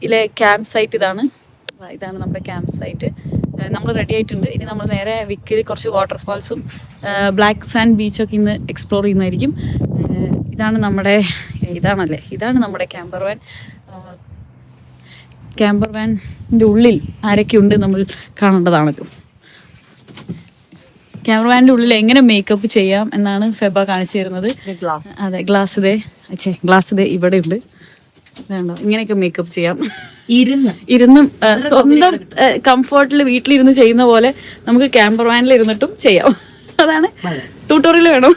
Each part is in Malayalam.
ിലെ ക്യാമ്പ് സൈറ്റ് ഇതാണ് നമ്മുടെ ക്യാമ്പ് സൈറ്റ്. നമ്മൾ റെഡി ആയിട്ടുണ്ട്. ഇനി നമ്മൾ നേരെ വിക്കിൽ കുറച്ച് വാട്ടർഫാൾസും ബ്ലാക്ക് സാൻഡ് ബീച്ചൊക്കെ ഇന്ന് എക്സ്പ്ലോർ ചെയ്യുന്നതായിരിക്കും. ഇതാണ് നമ്മുടെ ക്യാമ്പർ വാനിൻ്റെ ഉള്ളിൽ ആരൊക്കെയുണ്ട് നമ്മൾ കാണേണ്ടതാണല്ലോ. ക്യാമ്പർ വാനിൻ്റെ ഉള്ളിൽ എങ്ങനെ മേക്കപ്പ് ചെയ്യാം എന്നാണ് ഫെബ കാണിച്ചു തരുന്നത്. അതെ, ഗ്ലാസ് ദേ ഇവിടെ ഉണ്ട്. വേണ്ടോ, ഇങ്ങനെയൊക്കെ മേക്കപ്പ് ചെയ്യാം. ഇരുന്നും സ്വന്തം കംഫർട്ടിൽ വീട്ടിലിരുന്ന് ചെയ്യുന്ന പോലെ നമുക്ക് ക്യാമ്പർ വാനിൽ ഇരുന്നിട്ടും ചെയ്യാം. അതാണ് ട്യൂട്ടോറിയൽ വേണോ?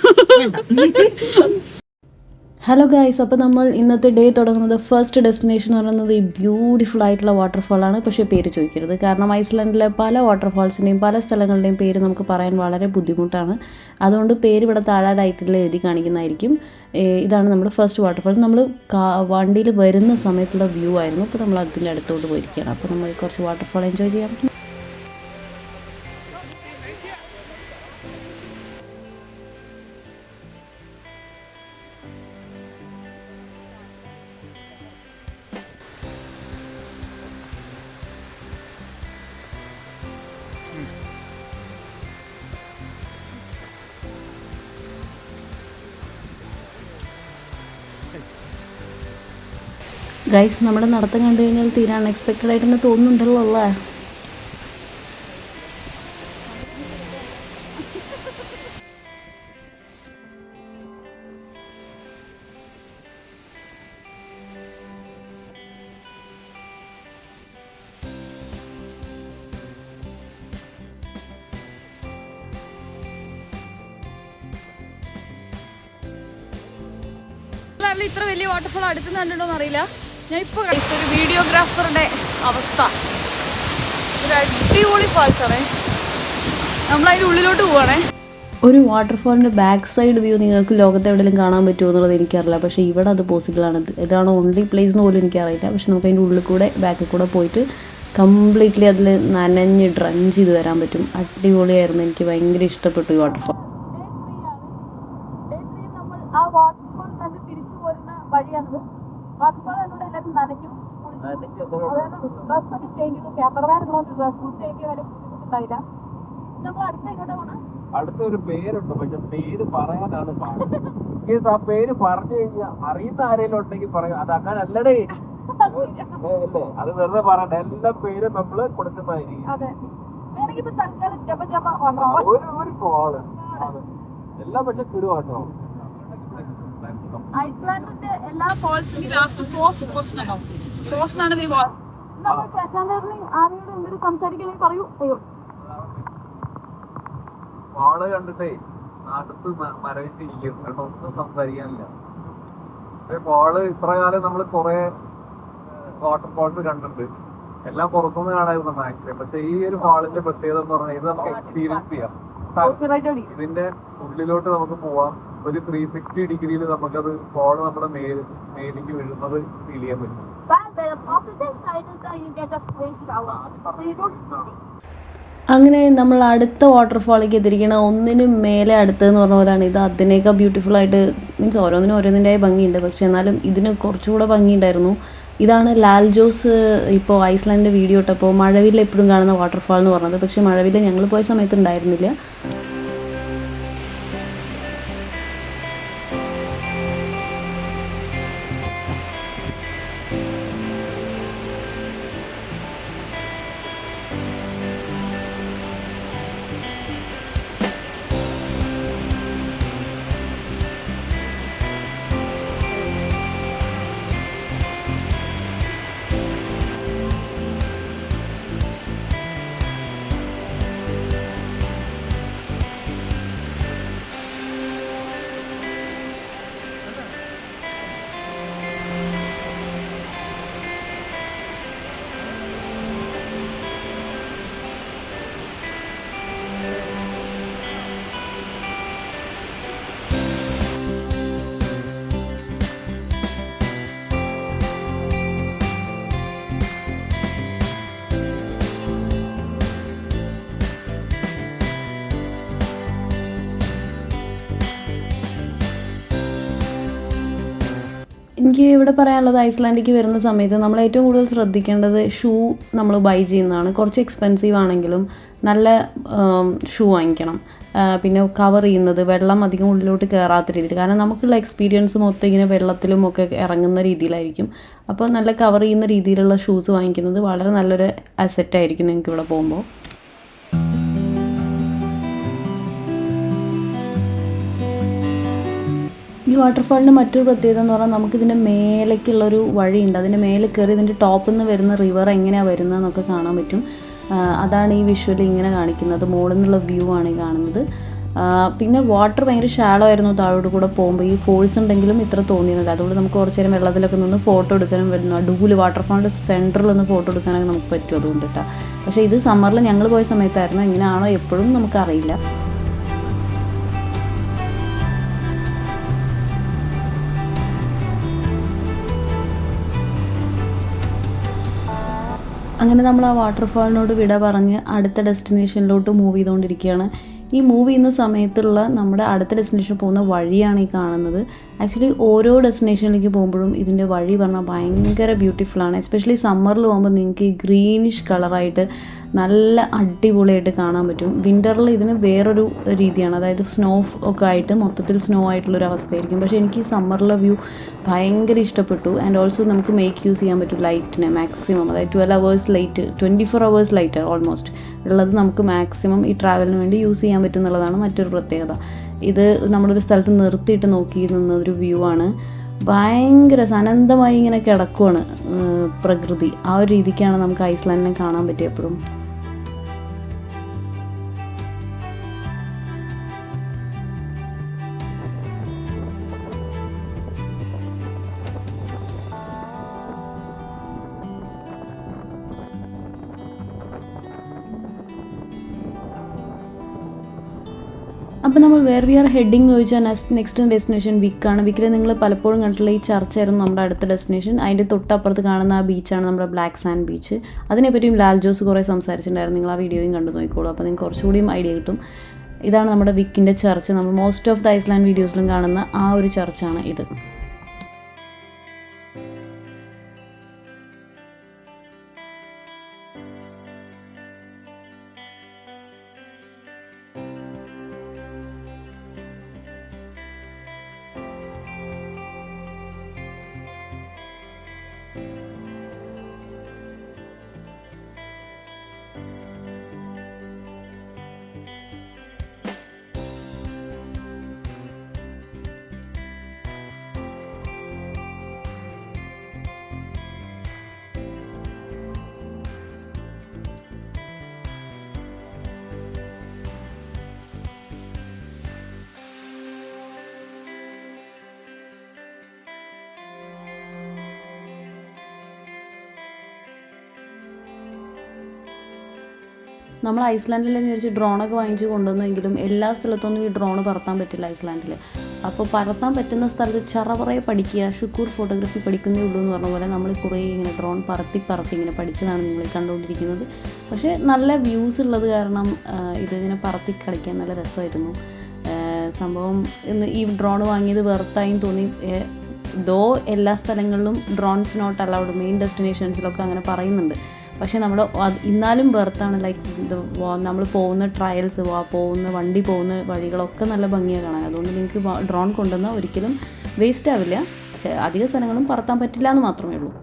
ഹലോ ഗൈസ്, അപ്പോൾ നമ്മൾ ഇന്നത്തെ ഡേ തുടങ്ങുന്നത് ഫസ്റ്റ് ഡെസ്റ്റിനേഷൻ എന്ന് പറയുന്നത് ഈ ബ്യൂട്ടിഫുൾ ആയിട്ടുള്ള വാട്ടർഫാളാണ്. പക്ഷേ പേര് ചോദിക്കരുത്, കാരണം ഐസ്ലാൻഡിലെ പല വാട്ടർഫാൾസിൻ്റെയും പല സ്ഥലങ്ങളുടെയും പേര് നമുക്ക് പറയാൻ വളരെ ബുദ്ധിമുട്ടാണ്. അതുകൊണ്ട് പേര് ഇവിടെ താഴെ ടൈറ്റിൽ എഴുതി കാണിക്കുന്നതായിരിക്കും. ഇതാണ് നമ്മുടെ ഫസ്റ്റ് വാട്ടർഫാൾ. നമ്മൾ വണ്ടിയിൽ വരുന്ന സമയത്തുള്ള വ്യൂ ആയിരുന്നു. അപ്പോൾ നമ്മൾ അതിൻ്റെ അടുത്തോട്ട് പോയിരിക്കുകയാണ്. അപ്പോൾ നമ്മൾ കുറച്ച് വാട്ടർഫാൾ എൻജോയ് ചെയ്യാം. ഗൈസ്, നമ്മുടെ നടത്തം കണ്ടു കഴിഞ്ഞാൽ തീരെ അൺഎക്സ്പെക്റ്റഡ് ആയിട്ട് തന്നെ തോന്നുന്നുണ്ടല്ലോ അല്ലേ? ഇത്ര വലിയ വാട്ടർഫാൾ അടുത്ത് കണ്ടിട്ടുണ്ടോന്ന് അറിയില്ല. ഞാൻ ഇപ്പോൾ ഒരു വീഡിയോഗ്രാഫറുടെ അവസ്ഥ. ഒരു അടിപൊളി ഫാൾസ് ആണേ. നമ്മളതിൻ്റെ ഉള്ളിലോട്ട് പോവാണേ. ഒരു വാട്ടർഫാളിൻ്റെ ബാക്ക് സൈഡ് വ്യൂ നിങ്ങൾക്ക് ലോകത്ത് എവിടെയെങ്കിലും കാണാൻ പറ്റുമോ എന്നുള്ളത് എനിക്കറിയില്ല. പക്ഷേ ഇവിടെ അത് പോസിബിളാണ്. ഇതാണ് ഓൺലി പ്ലേസ് എന്ന് പോലും എനിക്കറിയില്ല. പക്ഷെ നമുക്ക് അതിൻ്റെ ഉള്ളിൽ കൂടെ ബാക്കിൽ കൂടെ പോയിട്ട് കംപ്ലീറ്റ്ലി അതിൽ നനഞ്ഞ് ഡ്രഞ്ച് ചെയ്ത് വരാൻ പറ്റും. അടിപൊളിയായിരുന്നു. എനിക്ക് ഭയങ്കര ഇഷ്ടപ്പെട്ടു ഈ വാട്ടർഫാൾ. വഴിയാണത്. വാട്ടർഫാൾ എന്നോട് എല്ലാവരും നനയ്ക്കും, ഡ്രസ്സൊക്കെ ചേഞ്ച് ചെയ്തു. ക്യാമറമാനുള്ളതുകൊണ്ട് ഡ്രസ്സ് ചേഞ്ച് ചെയ്യാൻ ബുദ്ധിമുട്ടുണ്ടായില്ല. നമ്മൾ അടുത്തൊരു പേരുണ്ട്, പക്ഷെ പേര് പറയാനാണ് പാട്. ആ പേര് പറഞ്ഞു കഴിഞ്ഞാൽ അറിയുന്ന ആരെങ്കിലും ഉണ്ടെങ്കിൽ പറയാം. അത് അങ്ങനെ അല്ലടേ അല്ലേ, അത് വെറുതെ പറയണ്ട. എല്ലാ പേരും നമ്മള് കൊടുക്കുന്നതായിരിക്കും. ഒരു ഫോള് എല്ലാം പക്ഷെ കിടുവാട്ടോ. ഐസ്ലാൻഡിന്റെ എല്ലാ ഫോൾസിന്റെ ലാസ്റ്റ് സംസാരിക്കണമെങ്കിൽ പറയൂ. ഫോള് കണ്ടിട്ടേ അടുത്ത് മരവിച്ചിരിക്കും, കാരണം ഒന്നും സംസാരിക്കാനില്ല. ഫോള് ഇത്ര കാലം നമ്മൾ കുറെ വാട്ടർഫോൾസ് കണ്ടിട്ടുണ്ട്, എല്ലാം പുറത്തുനിന്ന് കാണായിരുന്നു മാക്സിമം. പക്ഷെ ഈ ഒരു ഫാളിന്റെ പ്രത്യേകത എന്ന് പറഞ്ഞാൽ ഇത് നമുക്ക് എക്സ്പീരിയൻസ് ചെയ്യാം. ഇതിന്റെ ഉള്ളിലോട്ട് നമുക്ക് പോവാം. ഒരു 360 ഡിഗ്രിയിൽ നമുക്കത് ഫോള് നമ്മുടെ മേലേക്ക് വീഴുന്നത് ഫീൽ ചെയ്യാൻ പറ്റും. അങ്ങനെ നമ്മൾ അടുത്ത വാട്ടർഫാളിലേക്ക് എത്തിയിരിക്കണം. ഒന്നിനും മേലെ അടുത്തതെന്ന് പറഞ്ഞ പോലെയാണ് ഇത്. അതിനേക്കാൾ ബ്യൂട്ടിഫുൾ ആയിട്ട്, മീൻസ് ഓരോന്നിൻ്റെതായ ഭംഗിയുണ്ട്. പക്ഷെ എന്നാലും ഇതിന് കുറച്ചുകൂടെ ഭംഗിയുണ്ടായിരുന്നു. ഇതാണ് ലാൽ ജോസ് ഇപ്പോൾ ഐസ്ലാൻഡിൻ്റെ വീഡിയോ ഇട്ടപ്പോൾ മഴവിൽ എപ്പോഴും കാണുന്ന വാട്ടർഫാൾ എന്ന് പറഞ്ഞത്. പക്ഷേ മഴവിൽ ഞങ്ങൾ പോയ സമയത്ത് ഉണ്ടായിരുന്നില്ല. എനിക്ക് ഇവിടെ പറയാനുള്ളത് ഐസ്ലാൻഡിലേക്ക് വരുന്ന സമയത്ത് നമ്മൾ ഏറ്റവും കൂടുതൽ ശ്രദ്ധിക്കേണ്ടത് ഷൂ നമ്മൾ ബൈ ചെയ്യുന്നതാണ്. കുറച്ച് എക്സ്പെൻസീവ് ആണെങ്കിലും നല്ല ഷൂ വാങ്ങിക്കണം. പിന്നെ കവർ ചെയ്യുന്നത് വെള്ളം അധികം ഉള്ളിലോട്ട് കയറാത്ത രീതിയിൽ, കാരണം നമുക്കുള്ള എക്സ്പീരിയൻസ് മൊത്തം ഇങ്ങനെ വെള്ളത്തിലും ഒക്കെ ഇറങ്ങുന്ന രീതിയിലായിരിക്കും. അപ്പോൾ നല്ല കവർ ചെയ്യുന്ന രീതിയിലുള്ള ഷൂസ് വാങ്ങിക്കുന്നത് വളരെ നല്ലൊരു അസറ്റായിരിക്കും നിങ്ങൾക്ക് ഇവിടെ പോകുമ്പോൾ. ഈ വാട്ടർഫാളിൻ്റെ മറ്റൊരു പ്രത്യേകത എന്ന് പറഞ്ഞാൽ നമുക്കിതിൻ്റെ മേലേക്കുള്ളൊരു വഴിയുണ്ട്. അതിൻ്റെ മേലെ കയറി ഇതിൻ്റെ ടോപ്പിൽ നിന്ന് വരുന്ന റിവർ എങ്ങനെയാണ് വരുന്നതെന്നൊക്കെ കാണാൻ പറ്റും. അതാണ് ഈ വിഷ്വൽ ഇങ്ങനെ കാണിക്കുന്നത്. മുകളിൽ നിന്നുള്ള വ്യൂ ആണ് ഈ കാണുന്നത്. പിന്നെ വാട്ടർ ഭയങ്കര ഷാളോ ആയിരുന്നു താഴോട്ട് കൂടെ പോകുമ്പോൾ. ഈ ഫോഴ്സ് ഉണ്ടെങ്കിലും ഇത്ര തോന്നിയിരുന്നില്ല. അതുകൊണ്ട് നമുക്ക് കുറച്ച് നേരം വെള്ളത്തിലൊക്കെ നിന്ന് ഫോട്ടോ എടുക്കാനും വരുന്നു. അടിപൊളി വാട്ടർഫാളിൻ്റെ സെൻറ്ററിൽ നിന്ന് ഫോട്ടോ എടുക്കാനൊക്കെ നമുക്ക് പറ്റും അതുകൊണ്ടിട്ടാണ്. പക്ഷേ ഇത് സമ്മറിൽ ഞങ്ങൾ പോയ സമയത്തായിരുന്നു. എങ്ങനെയാണോ എപ്പോഴും നമുക്കറിയില്ല. അങ്ങനെ നമ്മൾ ആ വാട്ടർഫാളിനോട് വിട പറഞ്ഞ് അടുത്ത ഡെസ്റ്റിനേഷനിലോട്ട് മൂവ് ചെയ്തുകൊണ്ടിരിക്കുകയാണ്. ഈ മൂവ് ചെയ്യുന്ന സമയത്തുള്ള നമ്മുടെ അടുത്ത ഡെസ്റ്റിനേഷൻ പോകുന്ന വഴിയാണ് ഈ കാണുന്നത്. ആക്ച്വലി ഓരോ ഡെസ്റ്റിനേഷനിലേക്ക് പോകുമ്പോഴും ഇതിൻ്റെ വഴി പറഞ്ഞാൽ ഭയങ്കര ബ്യൂട്ടിഫുള്ളാണ്. എസ്പെഷ്യലി സമ്മറിൽ പോകുമ്പോൾ നിങ്ങൾക്ക് ഈ ഗ്രീനിഷ് കളറായിട്ട് നല്ല അടിപൊളിയായിട്ട് കാണാൻ പറ്റും. വിൻ്ററിൽ ഇതിന് വേറൊരു രീതിയാണ്, അതായത് സ്നോ ഒക്കെ ആയിട്ട് മൊത്തത്തിൽ സ്നോ ആയിട്ടുള്ളൊരു അവസ്ഥയായിരിക്കും. പക്ഷേ എനിക്ക് ഈ സമ്മറിലെ വ്യൂ ഭയങ്കര ഇഷ്ടപ്പെട്ടു. ആൻഡ് ഓൾസോ നമുക്ക് മേക്ക് യൂസ് ചെയ്യാൻ പറ്റും ലൈറ്റിനെ മാക്സിമം, അതായത് 12 hours light, 24 hours light almost ഉള്ളത് നമുക്ക് മാക്സിമം ഈ ട്രാവലിന് വേണ്ടി യൂസ് ചെയ്യാൻ പറ്റും എന്നുള്ളതാണ് മറ്റൊരു പ്രത്യേകത. ഇത് നമ്മളൊരു സ്ഥലത്ത് നിർത്തിയിട്ട് നോക്കി നിന്നൊരു വ്യൂ ആണ്. ഭയങ്കര അനന്തമായി ഇങ്ങനെ കിടക്കുവാണ് പ്രകൃതി. ആ ഒരു രീതിക്കാണ് നമുക്ക് ഐസ്ലാൻഡിനെ കാണാൻ പറ്റിയ എപ്പോഴും. അപ്പോൾ നമ്മൾ വേർ വി ആർ ഹെഡിങ് ചോദിച്ചാൽ നെക്സ്റ്റ് ഡെസ്റ്റിനേഷൻ വിക്കാണ്. വിക്കിൽ നിങ്ങൾ പലപ്പോഴും കണ്ടിട്ടുള്ള ഈ ചർച്ചായിരുന്നു നമ്മുടെ അടുത്ത ഡെസ്റ്റിനേഷൻ. അതിൻ്റെ തൊട്ടപ്പുറത്ത് കാണുന്ന ആ ബീച്ചാണ് നമ്മുടെ ബ്ലാക്ക് സാൻഡ് ബീച്ച്. അതിനെപ്പറ്റിയും ലാൽ ജോസ് കുറേ സംസാരിച്ചിട്ടുണ്ടായിരുന്നു. നിങ്ങൾ ആ വീഡിയോയും കണ്ടു നോക്കിക്കോളൂ, അപ്പോൾ നിങ്ങൾക്ക് കുറച്ചുകൂടിയും ഐഡിയ കിട്ടും. ഇതാണ് നമ്മുടെ വിക്കിൻ്റെ ചർച്ച്. നമ്മൾ മോസ്റ്റ് ഓഫ് ദ ഐസ്ലാൻഡ് വീഡിയോസിലും കാണുന്ന ആ ഒരു ചർച്ചാണ് ഇത്. നമ്മൾ ഐസ്ലാൻഡിലെന്ന് വിചാരിച്ച് ഡ്രോണൊക്കെ വാങ്ങിച്ച് കൊണ്ടുവന്നെങ്കിലും എല്ലാ സ്ഥലത്തൊന്നും ഈ ഡ്രോൺ പറത്താൻ പറ്റില്ല ഐസ്ലാൻഡിൽ. അപ്പോൾ പറത്താൻ പറ്റുന്ന സ്ഥലത്ത് ചറവറയെ പഠിക്കുക, ഷുക്കൂർ ഫോട്ടോഗ്രാഫി പഠിക്കുന്നേ ഉള്ളൂ എന്ന് പറഞ്ഞ പോലെ നമ്മൾ കുറേ ഇങ്ങനെ ഡ്രോൺ പറത്തി ഇങ്ങനെ പഠിച്ചതാണ് നിങ്ങൾ കണ്ടുകൊണ്ടിരിക്കുന്നത്. പക്ഷേ നല്ല വ്യൂസ് ഉള്ളത് കാരണം ഇതിങ്ങനെ പറത്തി കളിക്കാൻ നല്ല രസമായിരുന്നു. സംഭവം ഇന്ന് ഈ ഡ്രോൺ വാങ്ങിയത് വെറുത്തായും തോന്നി. ദോ എല്ലാ സ്ഥലങ്ങളിലും ഡ്രോൺസ് നോട്ട് അലൗഡ്, മെയിൻ ഡെസ്റ്റിനേഷൻസിലൊക്കെ അങ്ങനെ പറയുന്നുണ്ട്. പക്ഷേ നമ്മൾ എന്നാലും വെർത്താണ്. ലൈക്ക് നമ്മൾ പോകുന്ന ട്രയൽസ്, പോകുന്ന വണ്ടി പോകുന്ന വഴികളൊക്കെ നല്ല ഭംഗിയാണ് കാണാൻ. അതുകൊണ്ട് നിങ്ങൾക്ക് ഡ്രോൺ കൊണ്ടുവന്നാൽ ഒരിക്കലും വേസ്റ്റ് ആവില്ല. അധിക സ്ഥലങ്ങളും പറത്താൻ പറ്റില്ല എന്ന് മാത്രമേ ഉള്ളൂ.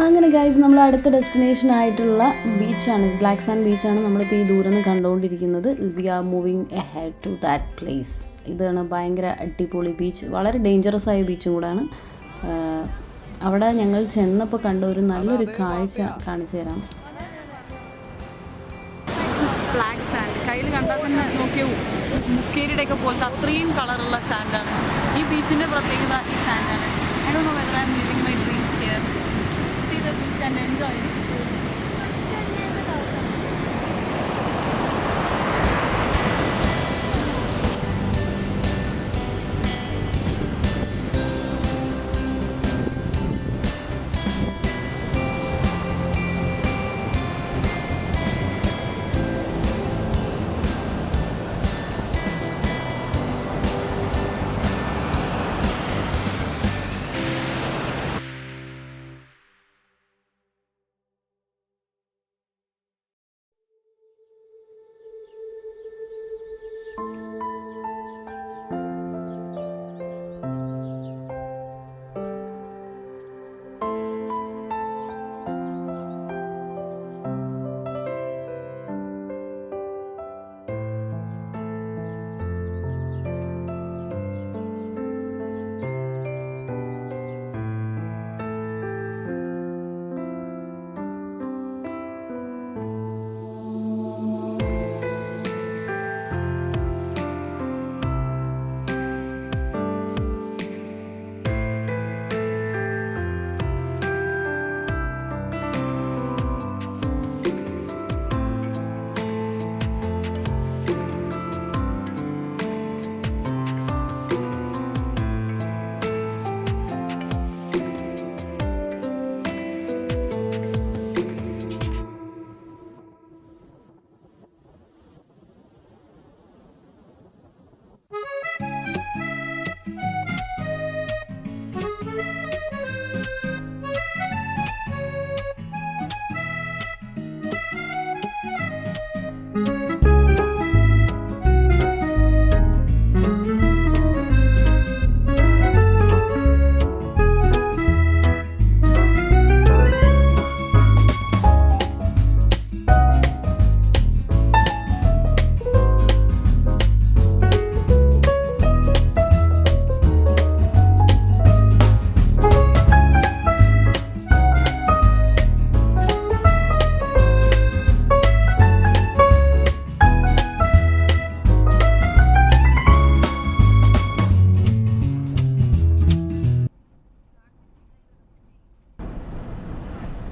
അങ്ങനെ ഗൈസ് നമ്മൾ അടുത്ത ഡെസ്റ്റിനേഷൻ ആയിട്ടുള്ള ബീച്ചാണ്, ബ്ലാക്ക് സാൻഡ് ബീച്ചാണ് നമ്മളിപ്പോൾ ഈ ദൂരം നിന്ന് കണ്ടുകൊണ്ടിരിക്കുന്നത്. We are moving ahead to that place. ഇതാണ് ഭയങ്കര അടിപൊളി ബീച്ച്, വളരെ ഡേഞ്ചറസ് ആയ ബീച്ചും കൂടാണ്. അവിടെ ഞങ്ങൾ ചെന്നപ്പോൾ കണ്ട ഒരു നല്ലൊരു കാഴ്ച കാണിച്ചു തരാം. ബ്ലാക്ക് സാൻഡ് കയ്യിൽ കണ്ടാൽ തന്നെ നോക്കിയോ, മുക്കേരിയുടെ ഒക്കെ പോലത്തെ അത്രയും കളറുള്ള സാൻഡാണ്. ഈ ബീച്ചിൻ്റെ പ്രത്യേകത ഈ സാൻഡാണ്. I don't know whether I'm living my dreams here. See the beach and enjoy it.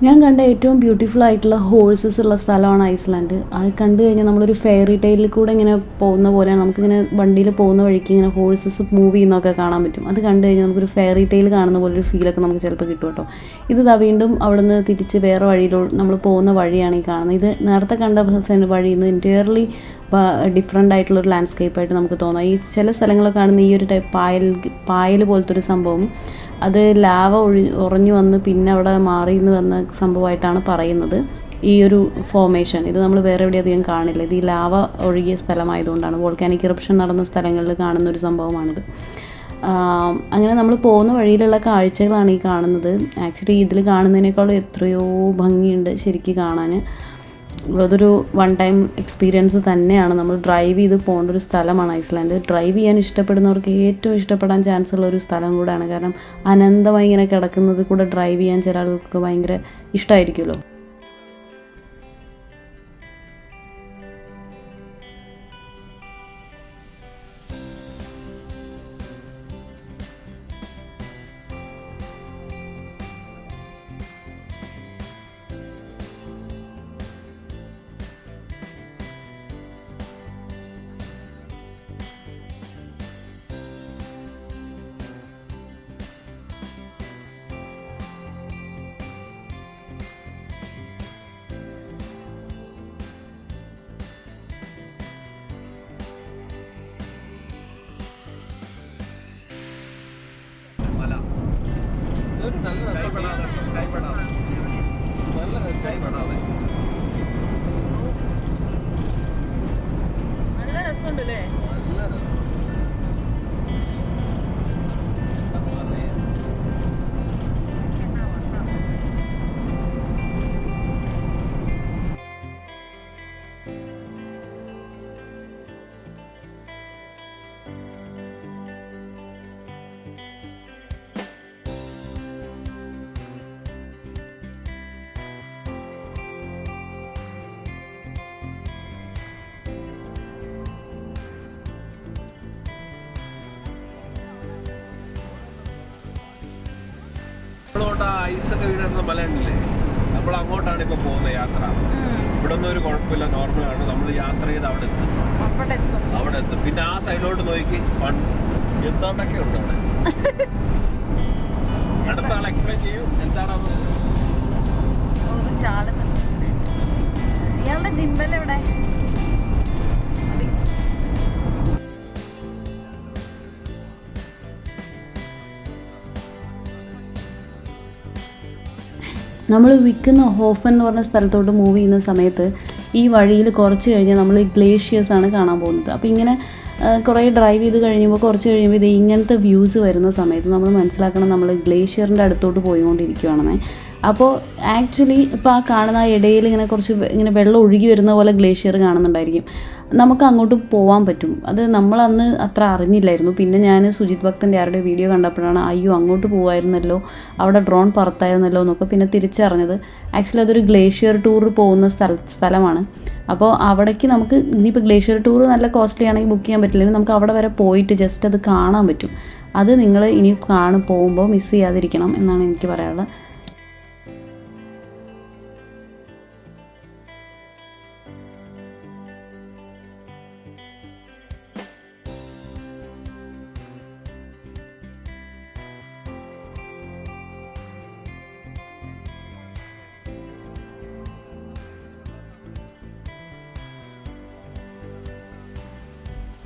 ഞാൻ കണ്ട ഏറ്റവും ബ്യൂട്ടിഫുൾ ആയിട്ടുള്ള ഹോഴ്സസ് ഉള്ള സ്ഥലമാണ് ഐസ്ലാൻഡ്. അത് കണ്ടു കഴിഞ്ഞാൽ നമ്മളൊരു ഫെയറി ടൈലിൽ കൂടെ ഇങ്ങനെ പോകുന്ന പോലെയാണ്. നമുക്കിങ്ങനെ വണ്ടിയിൽ പോകുന്ന വഴിക്ക് ഇങ്ങനെ ഹോഴ്സസ് മൂവ് ചെയ്യുന്നതൊക്കെ കാണാൻ പറ്റും. അത് കണ്ടു കഴിഞ്ഞാൽ നമുക്കൊരു ഫെയറി ടൈൽ കാണുന്ന പോലെ ഒരു ഫീലൊക്കെ നമുക്ക് ചിലപ്പോൾ കിട്ടും കേട്ടോ. ഇത് വീണ്ടും അവിടെ നിന്ന് തിരിച്ച് വേറെ വഴിയിലൂടെ നമ്മൾ പോകുന്ന വഴിയാണ് ഈ കാണുന്നത്. ഇത് നേരത്തെ കണ്ട വഴിയിൽ നിന്ന് എൻറ്റയർലി ഡിഫറെൻ്റ് ആയിട്ടുള്ളൊരു ലാൻഡ്സ്കേപ്പായിട്ട് നമുക്ക് തോന്നാം. ഈ ചില സ്ഥലങ്ങളൊക്കെ കാണുന്ന ഈ ഒരു ടൈപ്പ് പായൽ പോലത്തെ ഒരു സംഭവം, അത് ലാവ ഉറഞ്ഞു വന്ന് പിന്നെ അവിടെ മാറി നിന്ന് വന്ന സംഭവമായിട്ടാണ് പറയുന്നത്. ഈ ഒരു ഫോർമേഷൻ ഇത് നമ്മൾ വേറെ എവിടെ അധികം കാണില്ല. ഇത് ഈ ലാവ ഒഴുകിയ സ്ഥലമായതുകൊണ്ടാണ്, വോൾക്കാനിക് ഇറപ്ഷൻ നടന്ന സ്ഥലങ്ങളിൽ കാണുന്ന ഒരു സംഭവമാണിത്. അങ്ങനെ നമ്മൾ പോകുന്ന വഴിയിലുള്ള കാഴ്ചകളാണ് ഈ കാണുന്നത്. ആക്ച്വലി ഇതിൽ കാണുന്നതിനേക്കാളും എത്രയോ ഭംഗിയുണ്ട് ശരിക്കും കാണാൻ. അതൊരു വൺ ടൈം എക്സ്പീരിയൻസ് തന്നെയാണ്. നമ്മൾ ഡ്രൈവ് ചെയ്ത് പോകേണ്ട ഒരു സ്ഥലമാണ് ഐസ്ലാൻഡ്. ഡ്രൈവ് ചെയ്യാൻ ഇഷ്ടപ്പെടുന്നവർക്ക് ഏറ്റവും ഇഷ്ടപ്പെടാൻ ചാൻസ് ഉള്ള ഒരു സ്ഥലം കൂടെയാണ്. കാരണം അനന്തമായി ഇങ്ങനെ കിടക്കുന്നത് കൂടെ ഡ്രൈവ് ചെയ്യാൻ ചില ആൾക്ക് ഭയങ്കര ഇഷ്ടമായിരിക്കുമല്ലോ. നല്ല രസമുണ്ടല്ലേ? ഒക്കെ വീഴുന്ന മല ഉണ്ടല്ലേ, നമ്മൾ അങ്ങോട്ടാണ് ഇപ്പൊ പോകുന്ന യാത്ര. ഇവിടെ ഒന്നും ഒരു കുഴപ്പമില്ല, നോർമലാണ്. നമ്മൾ യാത്ര ചെയ്ത് അവിടെ എത്തും. പിന്നെ ആ സൈഡിലോട്ട് നോക്കി എന്താണ്ടൊക്കെ ഉണ്ട് അവിടെ. അടുത്ത ആൾ എക്സ്പ്ലെയിൻ ചെയ്യും എന്താണത്. ഇയാളുടെ ജിമ്പൽ എവിടെ? നമ്മൾ വിൽക്കുന്ന ഹോഫൻ എന്ന് പറഞ്ഞ സ്ഥലത്തോട്ട് മൂവ് ചെയ്യുന്ന സമയത്ത് ഈ വഴിയിൽ കുറച്ച് കഴിഞ്ഞാൽ നമ്മൾ ഗ്ലേഷ്യേഴ്സാണ് കാണാൻ പോകുന്നത്. അപ്പോൾ ഇങ്ങനെ കുറേ ഡ്രൈവ് ചെയ്ത് കഴിയുമ്പോൾ കുറച്ച് കഴിയുമ്പോൾ ഇത് ഇങ്ങനത്തെ വ്യൂസ് വരുന്ന സമയത്ത് നമ്മൾ മനസ്സിലാക്കണം നമ്മൾ ഗ്ലേഷ്യറിൻ്റെ അടുത്തോട്ട് പോയിക്കൊണ്ടിരിക്കുകയാണെന്നേ. അപ്പോൾ ആക്ച്വലി ഇപ്പോൾ ആ കാണുന്ന ആ ഇടയിൽ ഇങ്ങനെ കുറച്ച് ഇങ്ങനെ വെള്ളം ഒഴുകി വരുന്ന പോലെ ഗ്ലേഷ്യർ കാണുന്നുണ്ടായിരിക്കും. നമുക്ക് അങ്ങോട്ട് പോകാൻ പറ്റും. അത് നമ്മളന്ന് അത്ര അറിഞ്ഞില്ലായിരുന്നു. പിന്നെ ഞാൻ സുജിത് ഭക്തൻ്റെ ആരുടെ വീഡിയോ കണ്ടപ്പോഴാണ് അയ്യോ അങ്ങോട്ട് പോകുമായിരുന്നല്ലോ, അവിടെ ഡ്രോൺ പറത്തായിരുന്നല്ലോ എന്നൊക്കെ പിന്നെ തിരിച്ചറിഞ്ഞത്. ആക്ച്വലി അതൊരു ഗ്ലേഷ്യർ ടൂർ പോകുന്ന സ്ഥലമാണ്. അപ്പോൾ അവിടേക്ക് നമുക്ക് ഇനിയിപ്പോൾ ഗ്ലേഷ്യർ ടൂർ നല്ല കോസ്റ്റ്ലി ആണെങ്കിൽ ബുക്ക് ചെയ്യാൻ പറ്റില്ലെങ്കിൽ നമുക്ക് അവിടെ വരെ പോയിട്ട് ജസ്റ്റ് അത് കാണാൻ പറ്റും. അത് നിങ്ങൾ ഇനി പോകുമ്പോൾ മിസ് ചെയ്യാതിരിക്കണം എന്നാണ് എനിക്ക് പറയാനുള്ളത്.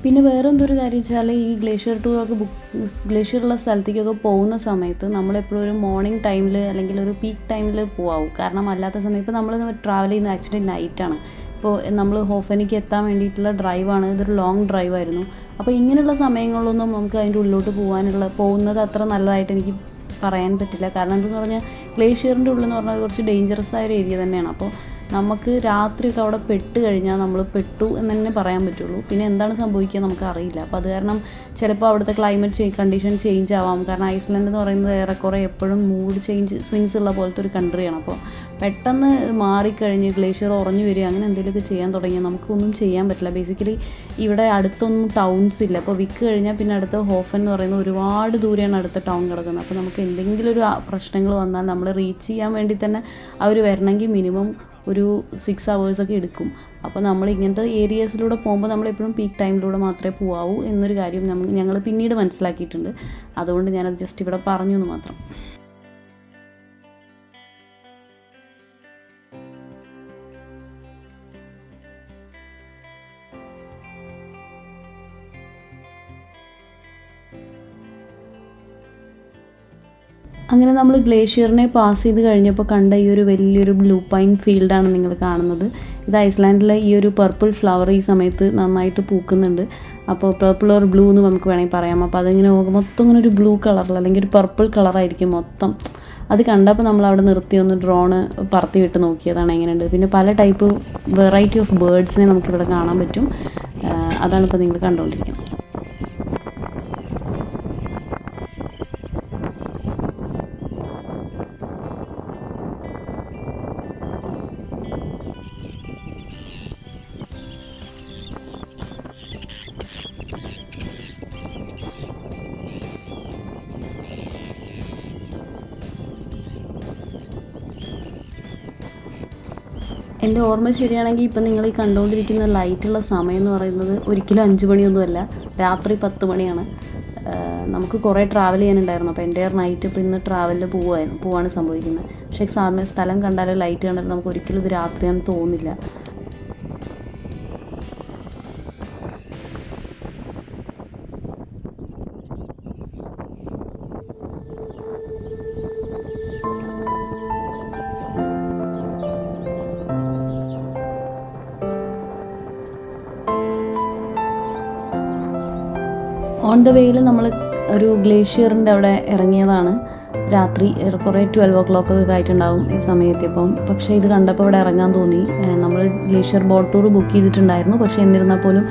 പിന്നെ വേറെ എന്തൊരു കാര്യം വെച്ചാൽ ഈ ഗ്ലേഷ്യർ ടൂറൊക്കെ ഗ്ലേഷ്യറുള്ള സ്ഥലത്തേക്കൊക്കെ പോകുന്ന സമയത്ത് നമ്മളെപ്പോഴും ഒരു മോർണിംഗ് ടൈമിൽ അല്ലെങ്കിൽ ഒരു പീക്ക് ടൈമിൽ പോകാവും. കാരണം അല്ലാത്ത സമയം ഇപ്പോൾ നമ്മൾ ട്രാവൽ ചെയ്യുന്നത് ആക്ച്വലി നൈറ്റാണ്. ഇപ്പോൾ നമ്മൾ ഹോഫനിക്ക് എത്താൻ വേണ്ടിയിട്ടുള്ള ഡ്രൈവാണ്, ഇതൊരു ലോങ് ഡ്രൈവായിരുന്നു. അപ്പോൾ ഇങ്ങനെയുള്ള സമയങ്ങളിലൊന്നും നമുക്ക് അതിൻ്റെ ഉള്ളിലോട്ട് പോകുന്നത് അത്ര നല്ലതായിട്ട് എനിക്ക് പറയാൻ പറ്റില്ല. കാരണം എന്തെന്ന് പറഞ്ഞാൽ ഗ്ലേഷ്യറിൻ്റെ ഉള്ളിൽ എന്ന് പറഞ്ഞാൽ കുറച്ച് ഡേഞ്ചറസ് ആയ ഒരു ഏരിയ തന്നെയാണ്. അപ്പോൾ നമുക്ക് രാത്രിയൊക്കെ അവിടെ പെട്ട് കഴിഞ്ഞാൽ നമ്മൾ പെട്ടു എന്ന് തന്നെ പറയാൻ പറ്റുള്ളൂ. പിന്നെ എന്താണ് സംഭവിക്കുക നമുക്ക് അറിയില്ല. അപ്പോൾ അത് കാരണം ചിലപ്പോൾ അവിടുത്തെ ക്ലൈമറ്റ് കണ്ടീഷൻ ചേഞ്ച് ആവാം. കാരണം ഐസ്ലാൻഡ് എന്ന് പറയുന്നത് ഏറെക്കുറെ എപ്പോഴും മൂഡ് സ്വിങ്സ് ഉള്ള പോലത്തെ ഒരു കൺട്രിയാണ്. അപ്പോൾ പെട്ടെന്ന് മാറിക്കഴിഞ്ഞ് ഗ്ലേഷ്യർ ഉറഞ്ഞു വരിക അങ്ങനെ എന്തെങ്കിലുമൊക്കെ ചെയ്യാൻ തുടങ്ങിയാൽ നമുക്കൊന്നും ചെയ്യാൻ പറ്റില്ല. ബേസിക്കലി ഇവിടെ അടുത്തൊന്നും ടൗൺസ് ഇല്ല. അപ്പോൾ വിക്ക് കഴിഞ്ഞാൽ പിന്നെ അടുത്ത ഹോഫൻ എന്ന് പറയുന്നത് ഒരുപാട് ദൂരെയാണ് അടുത്ത ടൗൺ കിടക്കുന്നത്. അപ്പോൾ നമുക്ക് എന്തെങ്കിലും ഒരു പ്രശ്നങ്ങൾ വന്നാൽ നമ്മൾ റീച്ച് ചെയ്യാൻ വേണ്ടി തന്നെ അവർ വരണമെങ്കിൽ മിനിമം ഒരു 6 hours ഒക്കെ എടുക്കും. അപ്പോൾ നമ്മൾ ഇങ്ങനത്തെ ഏരിയാസിലൂടെ പോകുമ്പോൾ നമ്മളെപ്പോഴും പീക്ക് ടൈമിലൂടെ മാത്രമേ പോകാവൂ എന്നൊരു കാര്യം ഞങ്ങൾ പിന്നീട് മനസ്സിലാക്കിയിട്ടുണ്ട്. അതുകൊണ്ട് ഞാനത് ജസ്റ്റ് ഇവിടെ പറഞ്ഞു എന്ന് മാത്രം. അങ്ങനെ നമ്മൾ ഗ്ലേഷ്യറിനെ പാസ് ചെയ്ത് കഴിഞ്ഞപ്പോൾ കണ്ട ഈ ഒരു വലിയൊരു ബ്ലൂ പൈൻ ഫീൽഡാണ് നിങ്ങൾ കാണുന്നത്. ഇത് ഐസ്ലാൻഡിലെ ഈ ഒരു പർപ്പിൾ ഫ്ലവർ ഈ സമയത്ത് നന്നായിട്ട് പൂക്കുന്നുണ്ട്. അപ്പോൾ പർപ്പിൾ ഓർ ബ്ലൂ എന്ന് നമുക്ക് വേണമെങ്കിൽ പറയാം. അപ്പോൾ അതിങ്ങനെ മൊത്തം ഇങ്ങനെ ഒരു ബ്ലൂ കളറിൽ അല്ലെങ്കിൽ ഒരു പർപ്പിൾ കളറായിരിക്കും മൊത്തം. അത് കണ്ടപ്പോൾ നമ്മൾ അവിടെ നിർത്തി ഒന്ന് ഡ്രോണ് പറത്തി വിട്ട് നോക്കിയതാണ് എങ്ങനെയുണ്ട്. പിന്നെ പല ടൈപ്പ് വെറൈറ്റി ഓഫ് ബേർഡ്സിനെ നമുക്കിവിടെ കാണാൻ പറ്റും. അതാണിപ്പോൾ നിങ്ങൾ കണ്ടുകൊണ്ടിരിക്കുന്നത്. എൻ്റെ ഓർമ്മ ശരിയാണെങ്കിൽ ഇപ്പം നിങ്ങൾ ഈ കണ്ടുകൊണ്ടിരിക്കുന്ന ലൈറ്റുള്ള സമയം എന്ന് പറയുന്നത് ഒരിക്കലും 5 മണിയൊന്നുമല്ല, രാത്രി 10 മണിയാണ്. നമുക്ക് കുറേ ട്രാവൽ ചെയ്യാനുണ്ടായിരുന്നു. അപ്പോൾ എൻ്റെ നൈറ്റ് ഇപ്പോൾ ഇന്ന് ട്രാവലിൽ പോവാണ് സംഭവിക്കുന്നത്. പക്ഷേ സ്ഥലം കണ്ടാലും ലൈറ്റ് കണ്ടാലും നമുക്ക് ഒരിക്കലും ഇത് രാത്രിയാണെന്ന് തോന്നില്ല. ഓൺ ദ വേയിൽ നമ്മൾ ഒരു ഗ്ലേഷ്യറിൻ്റെ അവിടെ ഇറങ്ങിയതാണ്. രാത്രി കുറേ 12 o'clock ഒക്കെ ആയിട്ടുണ്ടാവും ഈ സമയത്തിപ്പം. പക്ഷേ ഇത് കണ്ടപ്പോൾ ഇവിടെ ഇറങ്ങാൻ തോന്നി. നമ്മൾ ഗ്ലേഷ്യർ ബോട്ട് ടൂർ ബുക്ക് ചെയ്തിട്ടുണ്ടായിരുന്നു. പക്ഷേ എന്നിരുന്നാൽ പോലും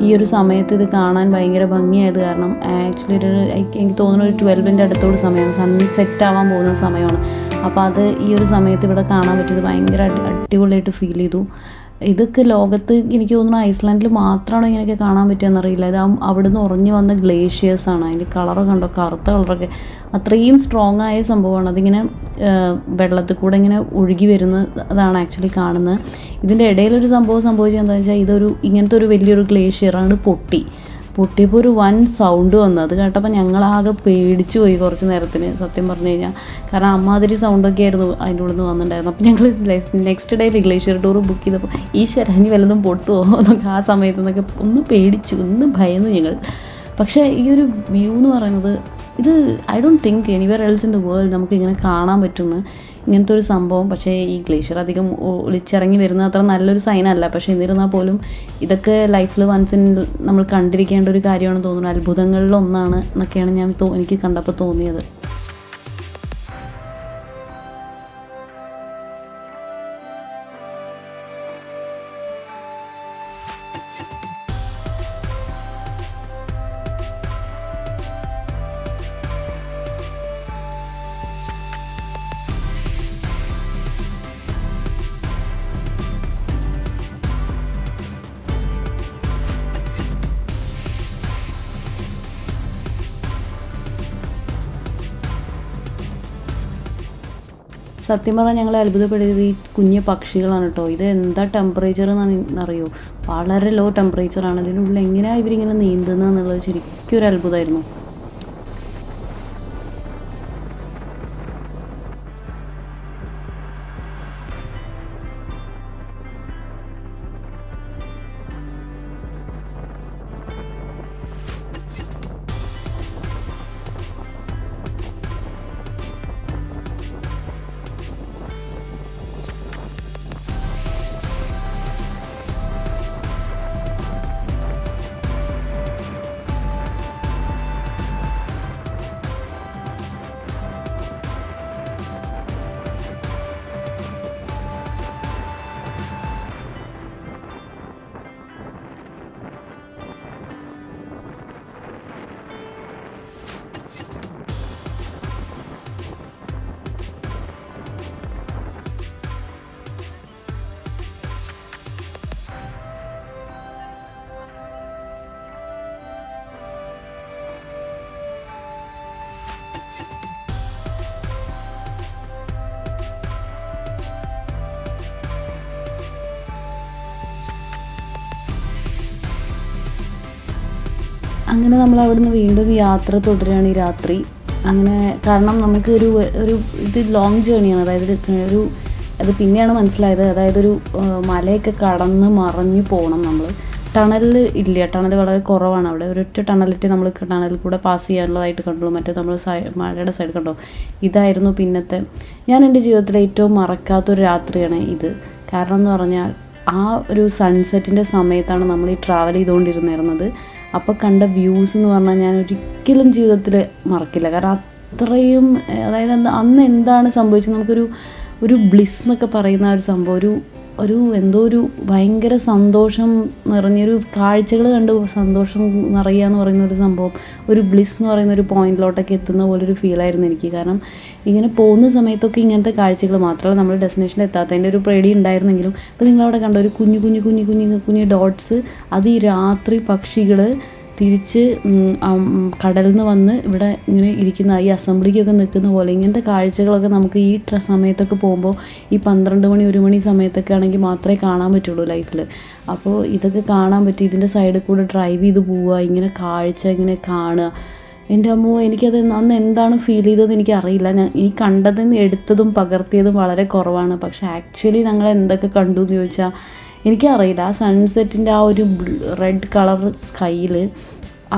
ഈ ഒരു സമയത്ത് ഇത് കാണാൻ ഭയങ്കര ഭംഗിയായത് കാരണം ആക്ച്വലി എനിക്ക് തോന്നുന്നു ഒരു 12ൻ്റെ അടുത്തോട് സമയമാണ്, സൺസെറ്റ് ആവാൻ പോകുന്ന സമയമാണ്. അപ്പോൾ അത് ഈ ഒരു സമയത്ത് ഇവിടെ കാണാൻ പറ്റിയത് ഭയങ്കര അടിപൊളിയായിട്ട് ഫീൽ ചെയ്തു. ഇതൊക്കെ ലോകത്ത് എനിക്ക് തോന്നുന്നു ഐസ്ലാൻഡിൽ മാത്രമാണോ ഇങ്ങനെയൊക്കെ കാണാൻ പറ്റുകയെന്നറിയില്ല. ഇത് അവിടുന്ന് ഉറഞ്ഞു വന്ന ഗ്ലേഷ്യേഴ്സാണ്. അതിൻ്റെ കളറൊക്കെ കണ്ടോ, കറുത്ത കളറൊക്കെ, അത്രയും സ്ട്രോങ് ആയ സംഭവമാണ്. അതിങ്ങനെ വെള്ളത്തിൽ കൂടെ ഇങ്ങനെ ഒഴുകി വരുന്നതാണ് ആക്ച്വലി കാണുന്നത്. ഇതിൻ്റെ ഇടയിലൊരു സംഭവം സംഭവിച്ചത് എന്താണെന്ന് വെച്ചാൽ ഇങ്ങനത്തെ ഒരു വലിയൊരു ഗ്ലേഷ്യറാണ് പൊട്ടിയപ്പോൾ ഒരു വൻ സൗണ്ട് വന്നു. അത് കേട്ടപ്പോൾ ഞങ്ങളാകെ പേടിച്ചു പോയി കുറച്ച് നേരത്തിന്, സത്യം പറഞ്ഞു കഴിഞ്ഞാൽ. കാരണം അമ്മാതിരി സൗണ്ടൊക്കെ ആയിരുന്നു അതിൻ്റെ ഉള്ളിൽ നിന്ന് വന്നിട്ടുണ്ടായിരുന്നു. അപ്പോൾ ഞങ്ങൾ next day glacier tour book ചെയ്തപ്പോൾ ഈശ്വരഞ്ഞ് വല്ലതും പൊട്ടുമോ എന്നൊക്കെ ആ സമയത്ത് നിന്നൊക്കെ ഒന്ന് പേടിച്ചു, ഒന്ന് ഭയന്നു ഞങ്ങൾ. പക്ഷേ ഈ ഒരു വ്യൂ എന്ന് പറയുന്നത് ഇത് I don't think anywhere else in the world നമുക്ക് ഇങ്ങനെ കാണാൻ പറ്റുന്നു ഇങ്ങനത്തെ ഒരു സംഭവം. പക്ഷേ ഈ ഗ്ലേഷ്യർ അധികം ഒളിച്ചിറങ്ങി വരുന്നത് അത്ര നല്ലൊരു സൈനല്ല. പക്ഷേ എന്നിരുന്നാൽ പോലും ഇതൊക്കെ ലൈഫിൽ വൺസ് നമ്മൾ കണ്ടിരിക്കേണ്ട ഒരു കാര്യമാണെന്ന് തോന്നുന്നു. അത്ഭുതങ്ങളിലൊന്നാണ് എന്നൊക്കെയാണ് എനിക്ക് കണ്ടപ്പോൾ തോന്നിയത്. സത്യം പറഞ്ഞാൽ ഞങ്ങളെ അത്ഭുതപ്പെടുത്തിയത് ഈ കുഞ്ഞു പക്ഷികളാണ് കേട്ടോ. ഇത് എന്താ ടെമ്പറേച്ചർ എന്നറിയോ, വളരെ ലോ ടെമ്പറേച്ചറാണ്. ഇതിനുള്ളിൽ എങ്ങനെയാണ് ഇവരിങ്ങനെ നീന്തുന്നത് എന്നുള്ളത് ശരിക്കും ഒരു അത്ഭുതമായിരുന്നു. അങ്ങനെ നമ്മൾ അവിടുന്ന് വീണ്ടും യാത്ര തുടരുകയാണ് ഈ രാത്രി. അങ്ങനെ കാരണം നമുക്ക് ഇത് ലോങ് ജേണിയാണ്. അതായത് അത് പിന്നെയാണ് മനസ്സിലായത്. അതായത് മലയൊക്കെ കടന്ന് മറിഞ്ഞു പോകണം നമ്മൾ. ടണൽ ഇല്ല, ടണൽ വളരെ കുറവാണ് അവിടെ. ഒരൊറ്റ ടണലിട്ട് നമ്മൾ ടണലിൽ കൂടെ പാസ് ചെയ്യാനുള്ളതായിട്ട് കണ്ടുള്ളൂ. മറ്റേ നമ്മൾ മലയുടെ സൈഡ് കണ്ടോ, ഇതായിരുന്നു പിന്നത്തെ ഞാൻ എൻ്റെ ജീവിതത്തിലെ ഏറ്റവും മറക്കാത്തൊരു രാത്രിയാണ് ഇത്. കാരണം എന്ന് പറഞ്ഞാൽ ആ ഒരു സൺസെറ്റിൻ്റെ സമയത്താണ് നമ്മൾ ഈ ട്രാവൽ ചെയ്തുകൊണ്ടിരുന്നിരുന്നത്. അപ്പോൾ കണ്ട വ്യൂസ് എന്ന് പറഞ്ഞാൽ ഞാൻ ഒരിക്കലും ജീവിതത്തിൽ മറക്കില്ല. കാരണം അത്രയും, അതായത് അന്ന് എന്താണ് സംഭവിച്ചത്, നമുക്കൊരു ബ്ലിസ് എന്നൊക്കെ പറയുന്ന ഒരു സംഭവം, ഒരു ഭയങ്കര സന്തോഷം നിറഞ്ഞൊരു കാഴ്ചകൾ കണ്ട് സന്തോഷം നിറയുക എന്ന് പറയുന്ന ഒരു സംഭവം, ഒരു ബ്ലിസ് എന്ന് പറയുന്ന ഒരു പോയിന്റിലോട്ടൊക്കെ എത്തുന്ന പോലൊരു ഫീലായിരുന്നു എനിക്ക്. കാരണം ഇങ്ങനെ പോകുന്ന സമയത്തൊക്കെ ഇങ്ങനത്തെ കാഴ്ചകൾ മാത്രമല്ല, നമ്മൾ ഡെസ്റ്റിനേഷനിൽ എത്താത്തതിൻ്റെ ഒരു പേടി ഉണ്ടായിരുന്നെങ്കിലും ഇപ്പോൾ നിങ്ങളവിടെ കണ്ട ഒരു കുഞ്ഞു ഡോട്ട്സ്, അത് ഈ രാത്രി പക്ഷികൾ തിരിച്ച് കടലിൽ നിന്ന് വന്ന് ഇവിടെ ഇങ്ങനെ ഇരിക്കുന്ന ഈ അസംബ്ലിക്കൊക്കെ നിൽക്കുന്ന പോലെ ഇങ്ങനത്തെ കാഴ്ചകളൊക്കെ നമുക്ക് ഈ സമയത്തൊക്കെ പോകുമ്പോൾ ഈ 12 മണി 1 മണി സമയത്തൊക്കെ ആണെങ്കിൽ മാത്രമേ കാണാൻ പറ്റുള്ളൂ ലൈഫിൽ. അപ്പോൾ ഇതൊക്കെ കാണാൻ പറ്റി, ഇതിൻ്റെ സൈഡിൽ കൂടെ ഡ്രൈവ് ചെയ്ത് പോവുക, ഇങ്ങനെ കാഴ്ച ഇങ്ങനെ കാണുക. എൻ്റെ അമ്മോ, എനിക്കത് അന്ന് എന്താണ് ഫീൽ ചെയ്തതെന്ന് എനിക്കറിയില്ല. ഈ കണ്ടതിന് എടുത്തതും പകർത്തിയതും വളരെ കുറവാണ്. പക്ഷേ ആക്ച്വലി ഞങ്ങൾ എന്തൊക്കെ കണ്ടു എന്ന് ചോദിച്ചാൽ എനിക്കറിയില്ല. ആ സൺസെറ്റിൻ്റെ ആ ഒരു റെഡ് കളർ സ്കൈയിൽ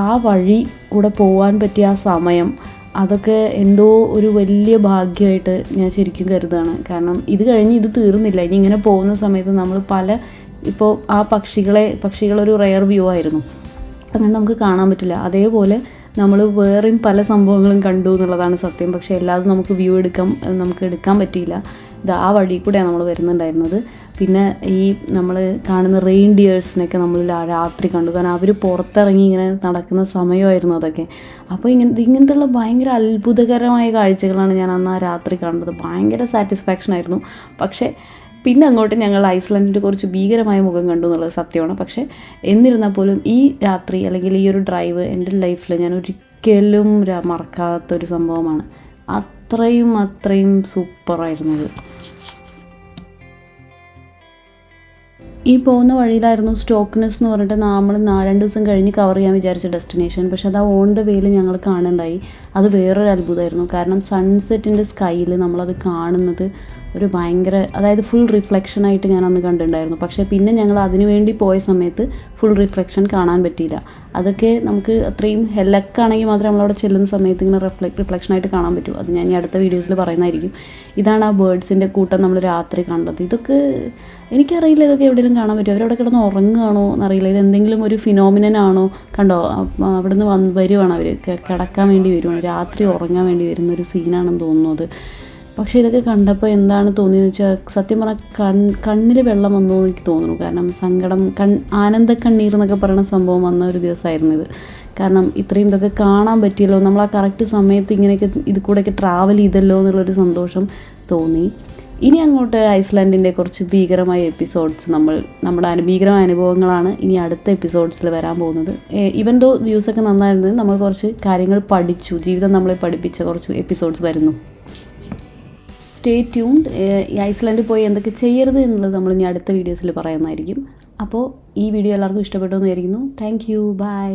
ആ വഴി കൂടെ പോകാൻ പറ്റിയ ആ സമയം, അതൊക്കെ എന്തോ ഒരു വലിയ ഭാഗ്യമായിട്ട് ഞാൻ ശരിക്കും കരുതുകയാണ്. കാരണം ഇത് കഴിഞ്ഞ് ഇത് തീർന്നില്ല. ഇനി ഇങ്ങനെ പോകുന്ന സമയത്ത് നമ്മൾ ഇപ്പോൾ ആ പക്ഷികളൊരു റെയർ വ്യൂ ആയിരുന്നു, അങ്ങനെ നമുക്ക് കാണാൻ പറ്റില്ല. അതേപോലെ നമ്മൾ വേറെയും പല സംഭവങ്ങളും കണ്ടു എന്നുള്ളതാണ് സത്യം. പക്ഷേ എല്ലാതും നമുക്ക് എടുക്കാൻ പറ്റിയില്ല. ഇത് ആ വഴി കൂടെയാണ് നമ്മൾ വരുന്നുണ്ടായിരുന്നത്. പിന്നെ ഈ നമ്മൾ കാണുന്ന റെയിൻഡിയേഴ്സിനൊക്കെ നമ്മൾ രാത്രി കണ്ടു. കാരണം അവർ പുറത്തിറങ്ങി ഇങ്ങനെ നടക്കുന്ന സമയമായിരുന്നു അതൊക്കെ. അപ്പോൾ ഇങ്ങനത്തെയുള്ള ഭയങ്കര അത്ഭുതകരമായ കാഴ്ചകളാണ് ഞാൻ അന്ന് ആ രാത്രി കണ്ടത്. ഭയങ്കര സാറ്റിസ്ഫാക്ഷൻ ആയിരുന്നു. പക്ഷേ പിന്നെ അങ്ങോട്ട് ഞങ്ങൾ ഐസ്ലാൻഡിൻ്റെ കുറച്ച് ഭീകരമായ മുഖം കണ്ടു എന്നുള്ളത് സത്യമാണ്. പക്ഷേ എന്നിരുന്നാൽ പോലും ഈ രാത്രി അല്ലെങ്കിൽ ഈ ഒരു ഡ്രൈവ് എൻ്റെ ലൈഫിൽ ഞാൻ ഒരിക്കലും മറക്കാത്തൊരു സംഭവമാണ്. അത്രയും സൂപ്പറായിരുന്നത്. ഈ പോകുന്ന വഴിയിലായിരുന്നു സ്റ്റോക്ക്നെസ് എന്ന് പറഞ്ഞിട്ട് നമ്മൾ 2 ദിവസം കഴിഞ്ഞ് കവർ ചെയ്യാൻ വിചാരിച്ച ഡെസ്റ്റിനേഷൻ. പക്ഷെ അത് ഓൺ ദ വേയിൽ ഞങ്ങൾ കാണുന്നുണ്ടായി. അത് വേറൊരു അത്ഭുതമായിരുന്നു. കാരണം സൺസെറ്റിൻ്റെ സ്കൈയിൽ നമ്മളത് കാണുന്നത് ഒരു ഭയങ്കര, അതായത് ഫുൾ റിഫ്ലക്ഷനായിട്ട് ഞാൻ അന്ന് കണ്ടിട്ടുണ്ടായിരുന്നു. പക്ഷേ പിന്നെ ഞങ്ങൾ അതിനു വേണ്ടി പോയ സമയത്ത് ഫുൾ റിഫ്ലക്ഷൻ കാണാൻ പറ്റിയില്ല. അതൊക്കെ നമുക്ക് അത്രയും ലക്കാണെങ്കിൽ മാത്രമേ നമ്മളവിടെ ചെല്ലുന്ന സമയത്ത് ഇങ്ങനെ റിഫ്ലക്ഷനായിട്ട് കാണാൻ പറ്റൂ. അത് ഞാൻ ഈ അടുത്ത വീഡിയോസിൽ പറയുന്നതായിരിക്കും. ഇതാണ് ആ ബേർഡ്സിൻ്റെ കൂട്ടം നമ്മൾ രാത്രി കണ്ടത്. ഇതൊക്കെ എനിക്കറിയില്ല ഇതൊക്കെ എവിടെയെങ്കിലും കാണാൻ പറ്റുമോ, അവരവിടെ കിടന്ന് ഉറങ്ങുകയാണോ എന്നറിയില്ല. ഇതെന്തെങ്കിലും ഒരു ഫിനോമിനനാണോ, കണ്ടോ അവിടെ നിന്ന് വരുവാണ് അവർ കിടക്കാൻ വേണ്ടി വരുവാണ്, രാത്രി ഉറങ്ങാൻ വേണ്ടി വരുന്നൊരു സീനാണെന്ന് തോന്നുന്നത്. പക്ഷേ ഇതൊക്കെ കണ്ടപ്പോൾ എന്താണ് തോന്നിയെന്ന് വെച്ചാൽ സത്യം പറഞ്ഞാൽ കണ്ണിൽ വെള്ളം വന്നു എന്ന് എനിക്ക് തോന്നുന്നു. കാരണം സങ്കടം, ആനന്ദ കണ്ണീർ എന്നൊക്കെ പറയുന്ന സംഭവം വന്ന ഒരു ദിവസമായിരുന്നു ഇത്. കാരണം ഇത്രയും ഇതൊക്കെ കാണാൻ പറ്റിയല്ലോ, നമ്മൾ ആ കറക്റ്റ് സമയത്ത് ഇങ്ങനെയൊക്കെ ഇത് കൂടെയൊക്കെ ട്രാവൽ ചെയ്തല്ലോ എന്നുള്ളൊരു സന്തോഷം തോന്നി. ഇനി അങ്ങോട്ട് ഐസ്ലാൻഡിൻ്റെ കുറച്ച് ഭീകരമായ എപ്പിസോഡ്സ് നമ്മുടെ ഭീകരമായ അനുഭവങ്ങളാണ് ഇനി അടുത്ത എപ്പിസോഡ്സിൽ വരാൻ പോകുന്നത്. ഈവൻ ദോ വ്യൂസൊക്കെ നന്നായിരുന്നു, നമ്മൾ കുറച്ച് കാര്യങ്ങൾ പഠിച്ചു, ജീവിതം നമ്മളെ പഠിപ്പിച്ച കുറച്ച് എപ്പിസോഡ്സ് വരുന്നു. Stay tuned. ഈ ഐസ്ലാൻഡിൽ പോയി എന്തൊക്കെ ചെയ്യരുത് എന്നുള്ളത് നമ്മൾ ഇനി അടുത്ത വീഡിയോസിൽ പറയുന്നതായിരിക്കും. അപ്പോൾ ഈ വീഡിയോ എല്ലാവർക്കും ഇഷ്ടപ്പെട്ടു എന്ന് വിചാരിക്കുന്നു. Thank you, by.